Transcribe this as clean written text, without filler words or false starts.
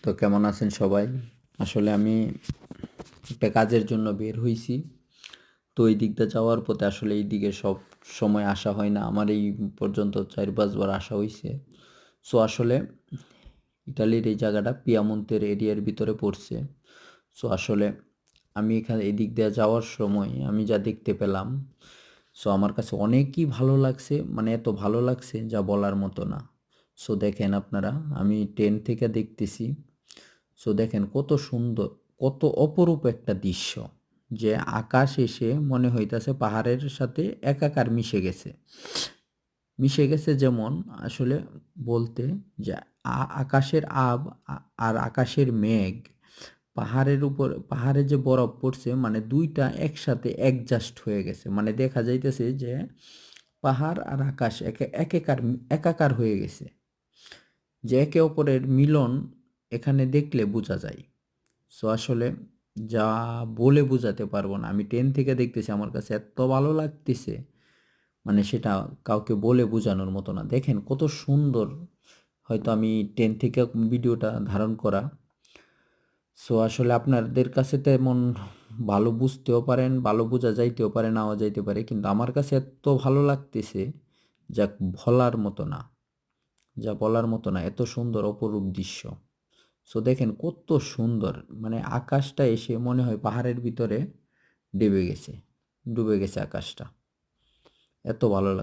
তো কেমন আছেন সবাই? আসলে আমি একটা কাজের জন্য বের হইছি। তো এই দিকটা যাওয়ার পথে আসলে এই দিকে সব সময় আসা হয় না। আমার এই পর্যন্ত ৪-৫ বার আসা হইছে। সো আসলে ইতালির এই জায়গাটা পিয়ামন্তের এরিয়ার ভিতরে পড়ছে। সো আসলে আমি এখানে এদিক দিয়ে যাওয়ার সময় আমি যা দেখতে পেলাম, সো আমার কাছে অনেকই ভালো লাগছে। মানে এত ভালো লাগছে যা বলার মতো না। সো দেখেন আপনারা, আমি ট্রেন থেকে দেখতেছি। সো দেখেন কত সুন্দর, কত অপরূপ একটা দৃশ্য, যে আকাশ এসে মনে হইতাছে পাহাড়ের সাথে একাকার মিশে গেছে। মিশে গেছে যেমন আসলে বলতে, যে আকাশের আর আকাশের মেঘ, পাহাড়ের উপর, পাহাড়ে যে বরফ পড়ছে, মানে দুইটা একসাথে অ্যাডজাস্ট হয়ে গেছে। মানে দেখা যাইতেছে যে পাহাড় আর আকাশ একাকার একাকার হয়ে গেছে, যে একে অপরের মিলন এখানে দেখলে বোঝা যায়। সো আসলে যা বলে বোঝাতে পারবো না। আমি ট্রেন থেকে দেখতেছি, আমার কাছে এত ভালো লাগতেছে, মানে সেটা কাউকে বলে বোঝানোর মতো না। দেখেন কত সুন্দর। হয়তো আমি ট্রেন থেকে ভিডিওটা ধারণ করা। সো আসলে আপনাদের কাছে তেমন ভালো বুঝতেও পারেন, ভালো বোঝা যাইতেও পারে, নাও যাইতে পারে, কিন্তু আমার কাছে এত ভালো লাগতেছে যা বলার মতো না, যা বলার মতো না। এত সুন্দর অপরূপ দৃশ্য। সো দেখেন কত সুন্দর, মানে আকাশটা এসে মনে হয় পাহাড়ের ভিতরে ডুবে গেছে, ডুবে গেছে আকাশটা। এত ভালো লাগে।